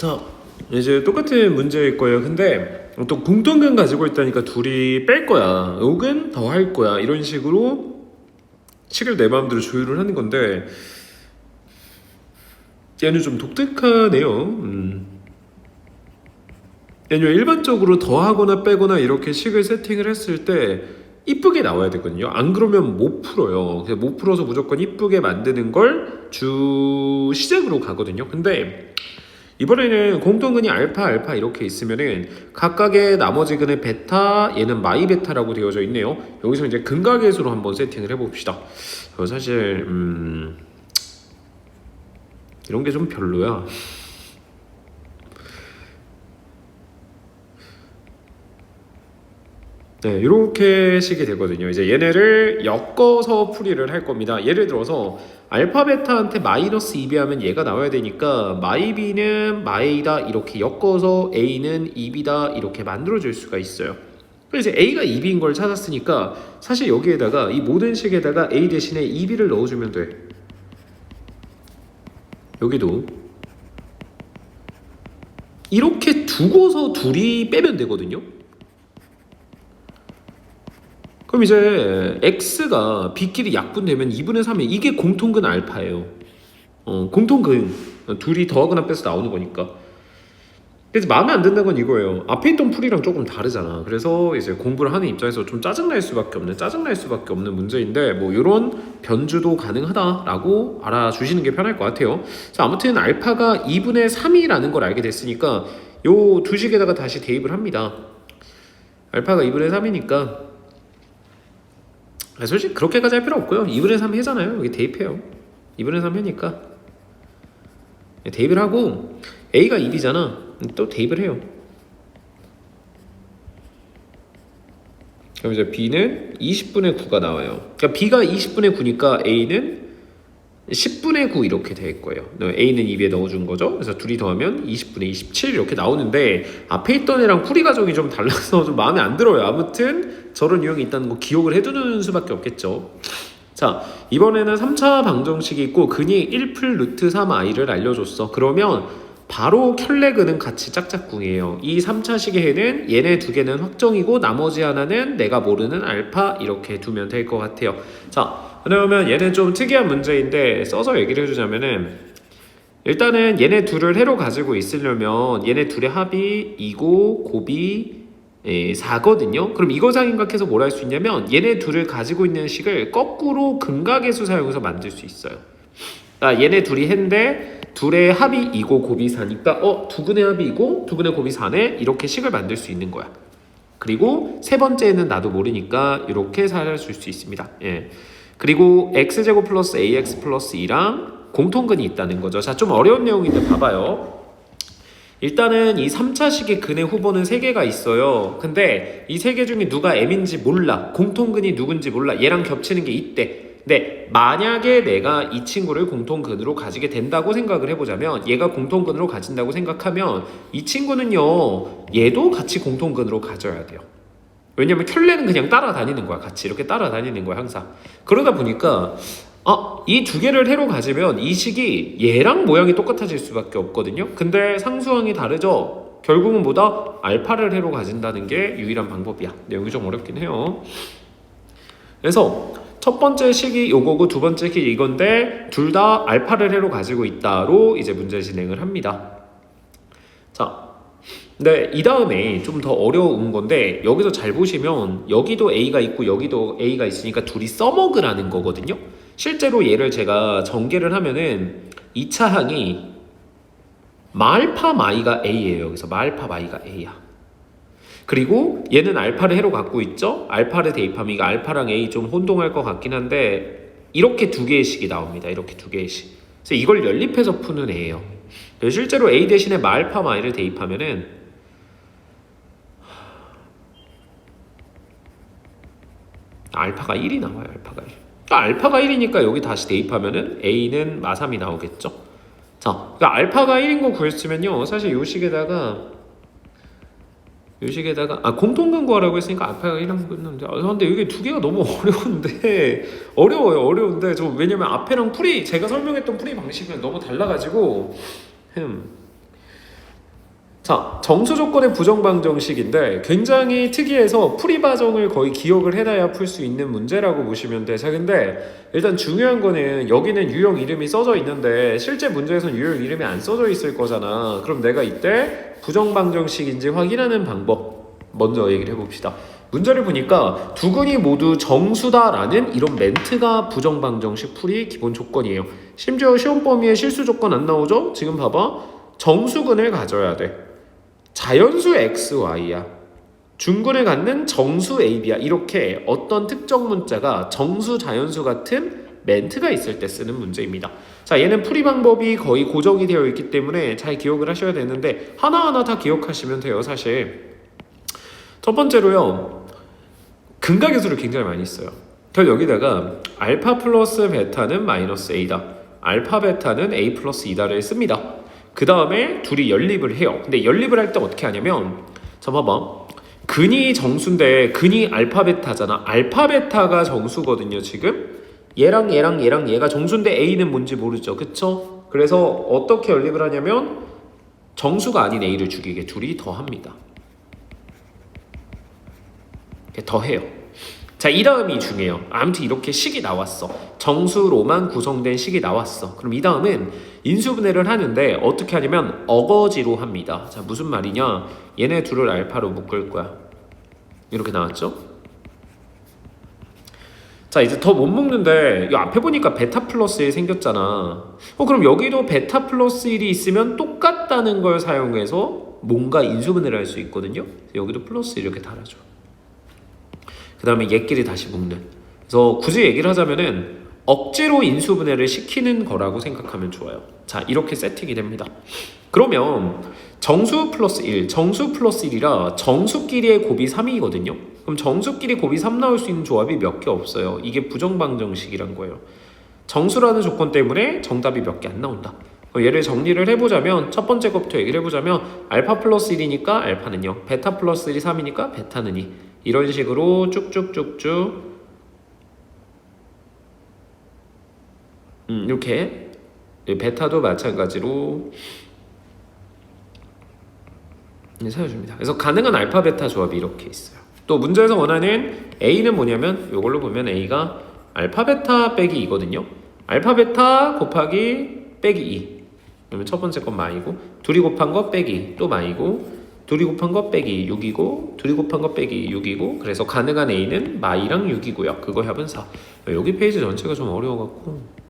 자, 이제 똑같은 문제일 거예요. 근데 또 공통점 가지고 있다니까 둘이 뺄 거야, 혹은 더 할 거야, 이런 식으로 식을 내 마음대로 조율을 하는 건데 얘는 좀 독특하네요. 얘는 일반적으로 더하거나 빼거나 이렇게 식을 세팅을 했을 때 이쁘게 나와야 되거든요. 안 그러면 못 풀어요. 그래서 못 풀어서 무조건 이쁘게 만드는 걸 주 시작으로 가거든요. 근데 이번에는 공통근이 알파 이렇게 있으면은 각각의 나머지 근의 베타, 얘는 마이 베타라고 되어져 있네요. 여기서 이제 근각계수로 한번 세팅을 해봅시다. 사실 이런 게 좀 별로야. 네, 이렇게 식이 되거든요. 이제 얘네를 엮어서 풀이를 할 겁니다. 예를 들어서 알파 베타한테 마이너스 2b 하면 얘가 나와야 되니까 마이 b는 마이다 이렇게 엮어서 a는 2b다 이렇게 만들어줄 수가 있어요. 그래서 이제 a가 2b인 걸 찾았으니까 사실 여기에다가 이 모든 식에다가 a 대신에 2b를 넣어주면 돼. 여기도 이렇게 두고서 둘이 빼면 되거든요. 그럼 이제 x가 b끼리 약분되면 2분의 3이 이게 공통근 알파예요. 공통근 둘이 더하거나 빼서 나오는 거니까. 그래서 마음에 안 든다는 건 이거예요. 앞에 있던 풀이랑 조금 다르잖아. 그래서 이제 공부를 하는 입장에서 좀 짜증날 수밖에 없는 문제인데, 뭐 이런 변주도 가능하다라고 알아주시는 게 편할 것 같아요. 자, 아무튼 알파가 2분의 3이라는 걸 알게 됐으니까 요 두 식에다가 다시 대입을 합니다. 알파가 2분의 3이니까 솔직히 그렇게까지 할 필요 없고요. 2분의 3 해잖아요. 여기 대입해요. 2분의 3 해니까 대입을 하고, A가 2B잖아. 또 대입을 해요. 그럼 이제 B는 20분의 9가 나와요. 그러니까 B가 20분의 9니까 A는 10분의 9 이렇게 될 거예요. A는 2B에 넣어준 거죠. 그래서 둘이 더하면 20분의 27 이렇게 나오는데, 앞에 있던 애랑 풀이 과정이 좀 달라서 좀 마음에 안 들어요. 아무튼 저런 유형이 있다는 거 기억을 해두는 수밖에 없겠죠. 자, 이번에는 3차 방정식이 있고 근이 1풀 루트 3i를 알려줬어. 그러면 바로 켤레근은 같이 짝짝꿍이에요. 이 3차식의 해는 얘네 두 개는 확정이고 나머지 하나는 내가 모르는 알파 이렇게 두면 될 것 같아요. 자, 그러면 얘는 좀 특이한 문제인데 써서 얘기를 해주자면은, 일단은 얘네 둘을 해로 가지고 있으려면 얘네 둘의 합이 2고 곱이 4거든요. 그럼 이거상인각해서 뭘 할 수 있냐면 얘네 둘을 가지고 있는 식을 거꾸로 근각계수 사용해서 만들 수 있어요. 얘네 둘이 해인데 둘의 합이 2고 곱이 4니까 두 근의 합이 2고 두 근의 곱이 4네 이렇게 식을 만들 수 있는 거야. 그리고 세 번째는 나도 모르니까 이렇게 살아줄 수 있습니다. 그리고 x제곱 플러스 ax 플러스 2랑 공통근이 있다는 거죠. 자, 좀 어려운 내용인데 봐봐요. 일단은 이 3차식의 근의 후보는 3개가 있어요. 근데 이 3개 중에 누가 m인지 몰라. 공통근이 누군지 몰라. 얘랑 겹치는 게 있대. 근데 만약에 내가 이 친구를 공통근으로 가지게 된다고 생각을 해보자면, 얘가 공통근으로 가진다고 생각하면 이 친구는요 얘도 같이 공통근으로 가져야 돼요. 왜냐면 켤레는 그냥 따라다니는 거야. 같이 이렇게 따라다니는 거야 항상. 그러다 보니까 이 두 개를 해로 가지면 이 식이 얘랑 모양이 똑같아질 수밖에 없거든요. 근데 상수항이 다르죠. 결국은 뭐다? 알파를 해로 가진다는 게 유일한 방법이야. 내용이 좀 어렵긴 해요. 그래서 첫 번째 식이 요거고 두 번째 식이 이건데 둘 다 알파를 해로 가지고 있다로 이제 문제 진행을 합니다. 자, 근데 이 다음에 좀 더 어려운 건데, 여기서 잘 보시면 여기도 A가 있고 여기도 A가 있으니까 둘이 써먹으라는 거거든요. 실제로 얘를 제가 전개를 하면은 2차 항이 마알파 마이가 A예요. 그래서 마알파 마이가 A야. 그리고 얘는 알파를 해로 갖고 있죠. 알파를 대입하면 이거 알파랑 A 좀 혼동할 것 같긴 한데 이렇게 두 개의 식이 나옵니다. 이렇게 두 개의 식. 그래서 이걸 연립해서 푸는 애예요. 실제로 A 대신에 마알파 마이를 대입하면은 알파가 1이 나와요. 알파가 1. 그러니까 알파가 1이니까 여기 다시 대입하면은 A는 마3이 나오겠죠. 자, 그러니까 알파가 1인 거 구했으면요, 사실 요 식에다가 공통근 구하라고 했으니까 알파가 1한 거 했는데, 근데 이게 두 개가 너무 어려운데 저 왜냐면 앞에랑 풀이 제가 설명했던 풀이 방식이랑 너무 달라가지고 자, 정수 조건의 부정 방정식인데 굉장히 특이해서 풀이 과정을 거의 기억을 해놔야 풀 수 있는 문제라고 보시면 돼. 자, 근데 일단 중요한 거는 여기는 유형 이름이 써져 있는데 실제 문제에서는 유형 이름이 안 써져 있을 거잖아. 그럼 내가 이때 부정 방정식인지 확인하는 방법 먼저 얘기를 해봅시다. 문제를 보니까 두 근이 모두 정수다라는 이런 멘트가 부정 방정식 풀이 기본 조건이에요. 심지어 시험 범위에 실수 조건 안 나오죠? 지금 봐봐. 정수근을 가져야 돼. 자연수 XY야. 중근을 갖는 정수 AB야. 이렇게 어떤 특정 문자가 정수, 자연수 같은 멘트가 있을 때 쓰는 문제입니다. 자, 얘는 풀이 방법이 거의 고정이 되어 있기 때문에 잘 기억을 하셔야 되는데 하나하나 다 기억하시면 돼요. 사실 첫 번째로요, 근각의 수를 굉장히 많이 써요. 그래서 여기다가 알파 플러스 베타는 마이너스 A다, 알파 베타는 A 플러스 2다를 씁니다. 그 다음에 둘이 연립을 해요. 근데 연립을 할 때 어떻게 하냐면, 자 봐봐, 근이 정수인데 근이 알파 베타잖아. 알파 베타가 정수거든요. 지금 얘랑 얘랑 얘랑 얘가 정수인데 A는 뭔지 모르죠. 그쵸? 그래서 어떻게 연립을 하냐면 정수가 아닌 A를 죽이게 둘이 더합니다. 더해요. 자, 이 다음이 중요해요. 아무튼 이렇게 식이 나왔어. 정수로만 구성된 식이 나왔어. 그럼 이 다음은 인수분해를 하는데 어떻게 하냐면 어거지로 합니다. 자, 무슨 말이냐? 얘네 둘을 알파로 묶을 거야. 이렇게 나왔죠? 자, 이제 더 못 묶는데 이 앞에 보니까 베타 플러스 1 생겼잖아. 그럼 여기도 베타 플러스 1이 있으면 똑같다는 걸 사용해서 뭔가 인수분해를 할 수 있거든요. 여기도 플러스 1 이렇게 달아줘. 그 다음에 얘끼리 다시 묶는. 그래서 굳이 얘기를 하자면은 억지로 인수분해를 시키는 거라고 생각하면 좋아요. 자, 이렇게 세팅이 됩니다. 그러면 정수 플러스 1, 정수 플러스 1이라 정수끼리의 곱이 3이거든요. 그럼 정수끼리 곱이 3 나올 수 있는 조합이 몇 개 없어요. 이게 부정방정식이란 거예요. 정수라는 조건 때문에 정답이 몇 개 안 나온다. 얘를 정리를 해보자면 첫 번째 것부터 얘기를 해보자면 알파 플러스 1이니까 알파는 0, 베타 플러스 1이 3이니까 베타는 2. 이런 식으로 쭉쭉쭉쭉 이렇게 베타도 마찬가지로 세워줍니다. 그래서 가능한 알파 베타 조합이 이렇게 있어요. 또 문제에서 원하는 A는 뭐냐면 이걸로 보면 A가 알파 베타 빼기 2거든요. 알파 베타 곱하기 빼기 2. 그러면 첫 번째 건 마이고, 둘이 곱한 거 빼기 또 마이고, 둘이 곱한 거 빼기 6이고, 둘이 곱한 거 빼기 6이고, 그래서 가능한 A는 마이랑 6이고요. 그거 합은 4. 여기 페이지 전체가 좀 어려워갖고